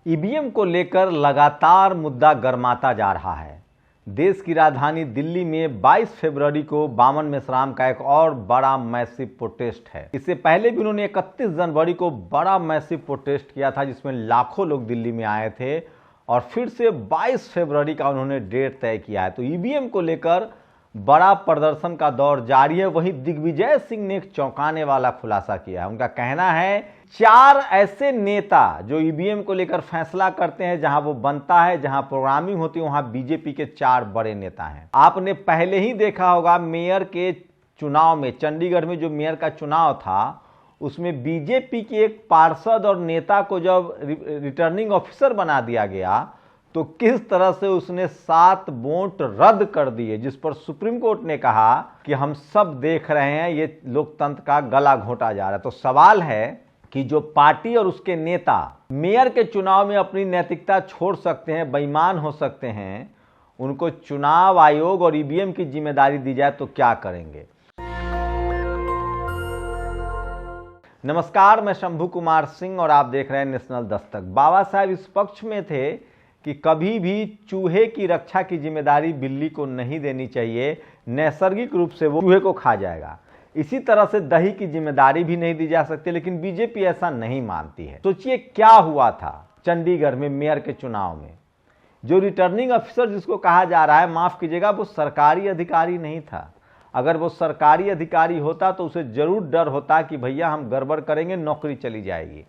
EVM को लेकर लगातार मुद्दा गरमाता जा रहा है। देश की राजधानी दिल्ली में 22 फरवरी को बामन मेश्राम का एक और बड़ा मैसिव प्रोटेस्ट है। इससे पहले भी उन्होंने 31 जनवरी को बड़ा मैसिव प्रोटेस्ट किया था, जिसमें लाखों लोग दिल्ली में आए थे और फिर से 22 फरवरी का उन्होंने डेट तय किया है। तो ईवीएम को लेकर बड़ा प्रदर्शन का दौर जारी है। वहीं दिग्विजय सिंह ने एक चौंकाने वाला खुलासा किया है। उनका कहना है 4 ऐसे नेता जो ईवीएम को लेकर फैसला करते हैं, जहां वो बनता है, जहां प्रोग्रामिंग होती है, वहां बीजेपी के 4 बड़े नेता हैं। आपने पहले ही देखा होगा मेयर के चुनाव में, चंडीगढ़ में जो मेयर का चुनाव था, उसमें बीजेपी के एक पार्षद और नेता को जब रिटर्निंग ऑफिसर बना दिया गया तो किस तरह से उसने 7 वोट रद्द कर दिए, जिस पर सुप्रीम कोर्ट ने कहा कि हम सब देख रहे हैं ये लोकतंत्र का गला घोंटा जा रहा है। तो सवाल है कि जो पार्टी और उसके नेता मेयर के चुनाव में अपनी नैतिकता छोड़ सकते हैं, बेईमान हो सकते हैं, उनको चुनाव आयोग और ईवीएम की जिम्मेदारी दी जाए तो क्या करेंगे। नमस्कार, मैं शंभू कुमार सिंह और आप देख रहे हैं नेशनल दस्तक। बाबा साहब इस पक्ष में थे कि कभी भी चूहे की रक्षा की जिम्मेदारी बिल्ली को नहीं देनी चाहिए, नैसर्गिक रूप से वो चूहे को खा जाएगा। इसी तरह से दही की जिम्मेदारी भी नहीं दी जा सकती, लेकिन बीजेपी ऐसा नहीं मानती है। सोचिए क्या हुआ था चंडीगढ़ में मेयर के चुनाव में। जो रिटर्निंग अफसर जिसको कहा जा रहा है, माफ कीजिएगा, वो सरकारी अधिकारी नहीं था। अगर वो सरकारी अधिकारी होता तो उसे जरूर डर होता कि भैया हम गड़बड़ करेंगे, नौकरी चली जाएगी।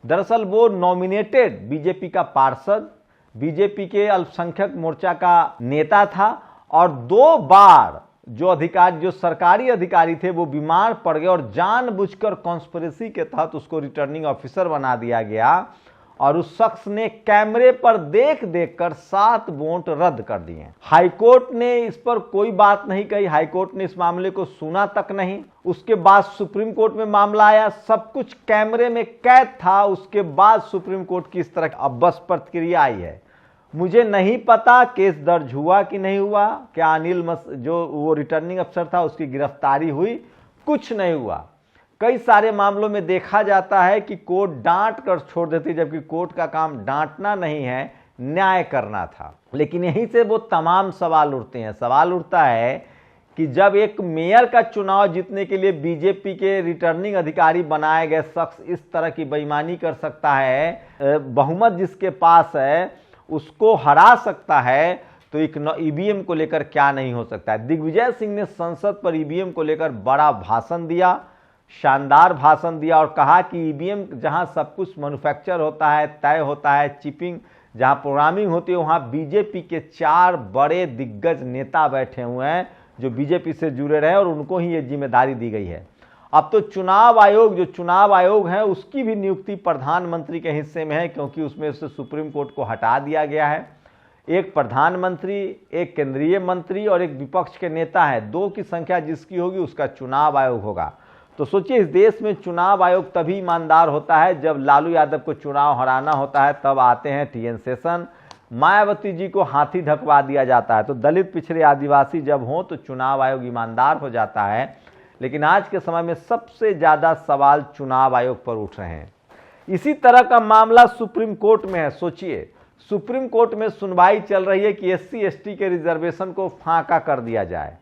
दरअसल वो नॉमिनेटेड बीजेपी का पार्षद, बीजेपी के अल्पसंख्यक मोर्चा का नेता था और 2 बार जो सरकारी अधिकारी थे वो बीमार पड़ गए और जानबूझकर कॉन्स्पिरेसी के तहत उसको रिटर्निंग ऑफिसर बना दिया गया और उस शख्स ने कैमरे पर देख कर 7 वोट रद्द कर दिए। हाईकोर्ट ने इस पर कोई बात नहीं कही, हाईकोर्ट ने इस मामले को सुना तक नहीं। उसके बाद सुप्रीम कोर्ट में मामला आया, सब कुछ कैमरे में कैद था। उसके बाद सुप्रीम कोर्ट की इस तरह अब बस प्रतिक्रिया आई है। मुझे नहीं पता केस दर्ज हुआ कि नहीं हुआ, क्या जो वो रिटर्निंग अफसर था उसकी गिरफ्तारी हुई, कुछ नहीं हुआ। कई सारे मामलों में देखा जाता है कि कोर्ट डांट कर छोड़ देती, जबकि कोर्ट का काम डांटना नहीं है, न्याय करना था। लेकिन यहीं से वो तमाम सवाल उठते हैं। सवाल उठता है कि जब एक मेयर का चुनाव जीतने के लिए बीजेपी के रिटर्निंग अधिकारी बनाए गए शख्स इस तरह की बेईमानी कर सकता है, बहुमत जिसके पास है उसको हरा सकता है, तो एक ईवीएम को लेकर क्या नहीं हो सकता है। दिग्विजय सिंह ने संसद पर ईवीएम को लेकर बड़ा भाषण दिया, शानदार भाषण दिया और कहा कि ईवीएम जहां सब कुछ मैन्युफैक्चर होता है, तय होता है, चिपिंग जहां प्रोग्रामिंग होती है, वहां बीजेपी के 4 बड़े दिग्गज नेता बैठे हुए हैं जो बीजेपी से जुड़े रहे और उनको ही ये जिम्मेदारी दी गई है। अब तो चुनाव आयोग है उसकी भी नियुक्ति प्रधानमंत्री के हिस्से में है, क्योंकि उसमें से सुप्रीम कोर्ट को हटा दिया गया है। एक प्रधानमंत्री, एक केंद्रीय मंत्री और एक विपक्ष के नेता है। 2 की संख्या जिसकी होगी उसका चुनाव आयोग होगा। तो सोचिए, इस देश में चुनाव आयोग तभी ईमानदार होता है जब लालू यादव को चुनाव हराना होता है, तब आते हैं TN शेषन, मायावती जी को हाथी ढकवा दिया जाता है। तो दलित, पिछड़े, आदिवासी जब हों तो चुनाव आयोग ईमानदार हो जाता है। लेकिन आज के समय में सबसे ज्यादा सवाल चुनाव आयोग पर उठ रहे हैं। इसी तरह का मामला सुप्रीम कोर्ट में है। सोचिए, सुप्रीम कोर्ट में सुनवाई चल रही है कि SC ST के रिजर्वेशन को फांका कर दिया जाए।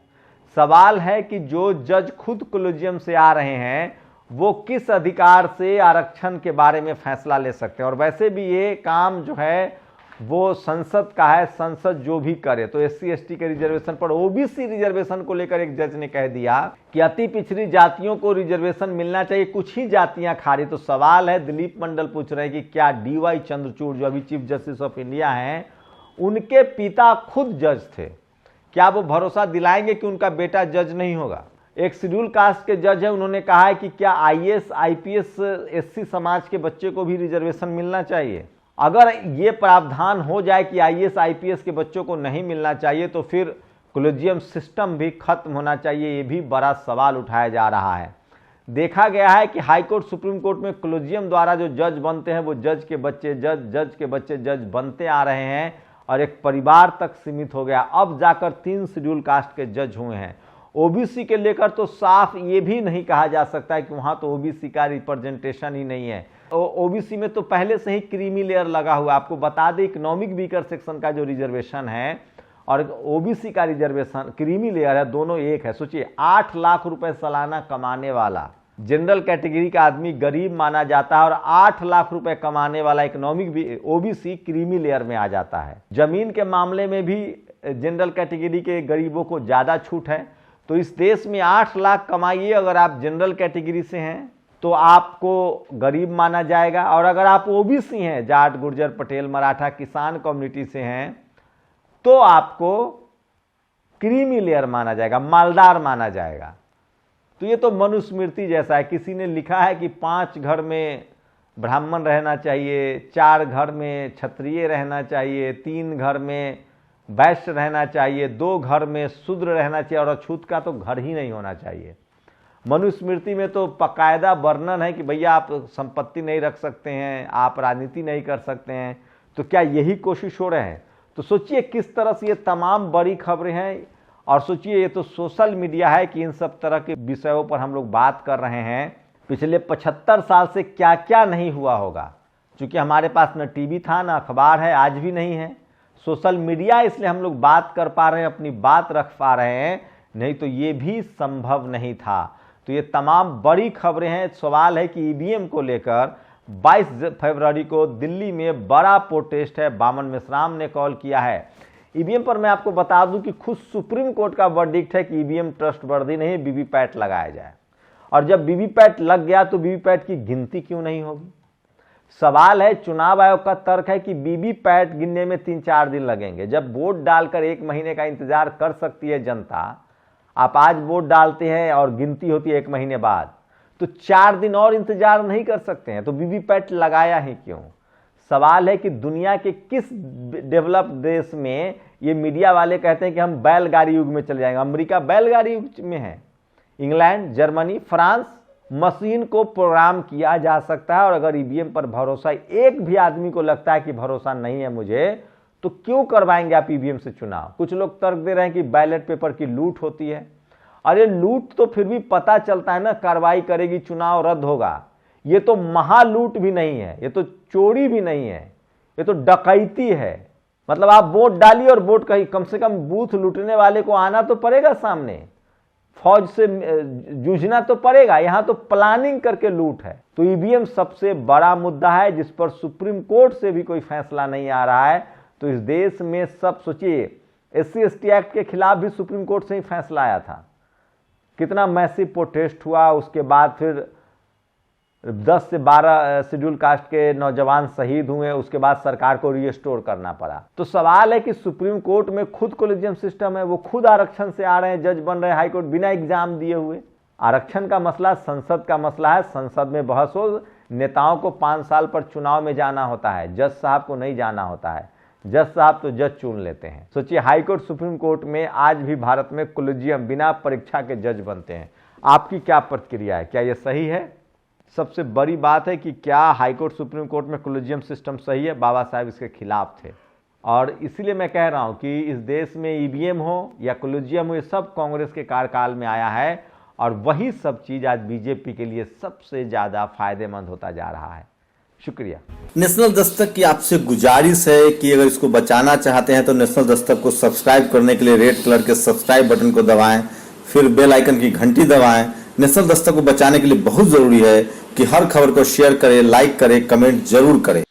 सवाल है कि जो जज खुद कॉलेजियम से आ रहे हैं वो किस अधिकार से आरक्षण के बारे में फैसला ले सकते हैं। और वैसे भी ये काम जो है वो संसद का है, संसद जो भी करे। तो SC ST के रिजर्वेशन पर OBC रिजर्वेशन को लेकर एक जज ने कह दिया कि अति पिछड़ी जातियों को रिजर्वेशन मिलना चाहिए, कुछ ही जातियां खा रही। तो सवाल है, दिलीप मंडल पूछ रहे हैं कि क्या DY चंद्रचूड़ जो अभी चीफ जस्टिस ऑफ इंडिया हैं, उनके पिता खुद जज थे, क्या वो भरोसा दिलाएंगे कि उनका बेटा जज नहीं होगा। एक शेड्यूल कास्ट के जज है, उन्होंने कहा है कि क्या IAS IPS SC समाज के बच्चे को भी रिजर्वेशन मिलना चाहिए। अगर ये प्रावधान हो जाए कि IAS IPS के बच्चों को नहीं मिलना चाहिए तो फिर कॉलेजियम सिस्टम भी खत्म होना चाहिए। ये भी बड़ा सवाल उठाया जा रहा है। देखा गया है कि हाई कोर्ट, सुप्रीम कोर्ट में कॉलेजियम द्वारा जो जज बनते हैं वो जज के बच्चे जज बनते आ रहे हैं और एक परिवार तक सीमित हो गया। अब जाकर 3 शेड्यूल कास्ट के जज हुए हैं। OBC के लेकर तो साफ ये भी नहीं कहा जा सकता है कि वहां तो OBC का रिप्रेजेंटेशन ही नहीं है। ओबीसी में तो पहले से ही क्रीमी लेयर लगा हुआ। आपको बता दें, इकोनॉमिक वीकर सेक्शन का जो रिजर्वेशन है और ओबीसी का रिजर्वेशन क्रीमी लेयर है, दोनों एक है। सोचिए 8 लाख रुपए सालाना कमाने वाला जनरल कैटेगरी का आदमी गरीब माना जाता है और 8 लाख रुपए कमाने वाला इकोनॉमिक ओबीसी क्रीमी लेयर में आ जाता है। जमीन के मामले में भी जनरल कैटेगरी के गरीबों को ज्यादा छूट है। तो इस देश में 8 लाख कमाइए, अगर आप जनरल कैटेगरी से हैं तो आपको गरीब माना जाएगा, और अगर आप ओबीसी हैं, जाट गुर्जर पटेल मराठा किसान कम्युनिटी से हैं, तो आपको क्रीमी लेयर माना जाएगा, मालदार माना जाएगा। तो ये तो मनुस्मृति जैसा है। किसी ने लिखा है कि 5 घर में ब्राह्मण रहना चाहिए, 4 घर में क्षत्रिय रहना चाहिए, 3 घर में वैश्य रहना चाहिए, 2 घर में शूद्र रहना चाहिए, और अछूत का तो घर ही नहीं होना चाहिए। मनुस्मृति में तो बाकायदा वर्णन है कि भैया आप संपत्ति नहीं रख सकते हैं, आप राजनीति नहीं कर सकते हैं। तो क्या यही कोशिश हो रहे हैं? तो सोचिए किस तरह से ये तमाम बड़ी खबरें हैं, और सोचिए ये तो सोशल मीडिया है कि इन सब तरह के विषयों पर हम लोग बात कर रहे हैं। पिछले 75 साल से क्या क्या नहीं हुआ होगा, क्योंकि हमारे पास न टीवी था न अखबार है, आज भी नहीं है। सोशल मीडिया, इसलिए हम लोग बात कर पा रहे हैं, अपनी बात रख पा रहे हैं, नहीं तो ये भी संभव नहीं था। तो ये तमाम बड़ी खबरें हैं। सवाल है कि ईवीएम को लेकर 22 फरवरी को दिल्ली में बड़ा प्रोटेस्ट है। बामन मेश्राम ने कॉल किया है। ईवीएम पर मैं आपको बता दूं कि खुद सुप्रीम कोर्ट का वर्डिक्ट है कि ईवीएम ट्रस्टवर्दी नहीं, वीवीपैट लगाया जाए। और जब वीवीपैट लग गया तो वीवीपैट की गिनती क्यों नहीं होगी? सवाल है, चुनाव आयोग का तर्क है कि वीवीपैट गिनने में 3-4 दिन लगेंगे। जब वोट डालकर 1 महीने का इंतजार कर सकती है जनता, आप आज वोट डालते हैं और गिनती होती है 1 महीने बाद, तो 4 दिन और इंतजार नहीं कर सकते हैं? तो वीवीपैट लगाया ही क्यों? सवाल है कि दुनिया के किस डेवलप्ड देश में ये मीडिया वाले कहते हैं कि हम बैलगाड़ी युग में चले जाएंगे। अमेरिका बैलगाड़ी युग में है, इंग्लैंड, जर्मनी, फ्रांस। मशीन को प्रोग्राम किया जा सकता है, और अगर ईवीएम पर भरोसा एक भी आदमी को लगता है कि भरोसा नहीं है मुझे, तो क्यों करवाएंगे आप ईवीएम से चुनाव? कुछ लोग तर्क दे रहे हैं कि बैलेट पेपर की लूट होती है। अरे लूट तो फिर भी पता चलता है ना, कार्रवाई करेगी, चुनाव रद्द होगा। ये तो महालूट भी नहीं है, ये तो चोरी भी नहीं है, ये तो डकैती है। मतलब आप वोट डालिए और वोट कहीं, कम से कम बूथ लूटने वाले को आना तो पड़ेगा सामने, फौज से जूझना तो पड़ेगा। यहां तो प्लानिंग करके लूट है। तो ईवीएम सबसे बड़ा मुद्दा है जिस पर सुप्रीम कोर्ट से भी कोई फैसला नहीं आ रहा है। तो इस देश में सब, सोचिए SC/ST एक्ट के खिलाफ भी सुप्रीम कोर्ट से ही फैसला आया था। कितना मैसिव प्रोटेस्ट हुआ, उसके बाद फिर 10 से 12 शेड्यूल कास्ट के नौजवान शहीद हुए, उसके बाद सरकार को रिस्टोर करना पड़ा। तो सवाल है कि सुप्रीम कोर्ट में खुद कोलेजियम सिस्टम है, वो खुद आरक्षण से आ रहे हैं, जज बन रहे हैं हाईकोर्ट बिना एग्जाम दिए हुए। आरक्षण का मसला संसद का मसला है, संसद में बहस हो। नेताओं को 5 साल पर चुनाव में जाना होता है, जज साहब को नहीं जाना होता है। जज साहब तो जज चुन लेते हैं। सोचिए हाईकोर्ट सुप्रीम कोर्ट में आज भी भारत में कोलेजियम बिना परीक्षा के जज बनते हैं। आपकी क्या प्रतिक्रिया है? क्या यह सही है? सबसे बड़ी बात है कि क्या हाईकोर्ट सुप्रीम कोर्ट में कोलेजियम सिस्टम सही है? बाबा साहब इसके खिलाफ थे, और इसीलिए मैं कह रहा हूं कि इस देश में ईवीएम हो या कोलेजियम हो, ये सब कांग्रेस के कार्यकाल में आया है, और वही सब चीज आज बीजेपी के लिए सबसे ज्यादा फायदेमंद होता जा रहा है। शुक्रिया। नेशनल दस्तक की आपसे गुजारिश है कि अगर इसको बचाना चाहते हैं तो नेशनल दस्तक को सब्सक्राइब करने के लिए रेड कलर के सब्सक्राइब बटन को दबाएं, फिर बेल आइकन की घंटी दबाएं। नेशनल दस्तक को बचाने के लिए बहुत जरूरी है कि हर खबर को शेयर करें, लाइक करें, कमेंट जरूर करें।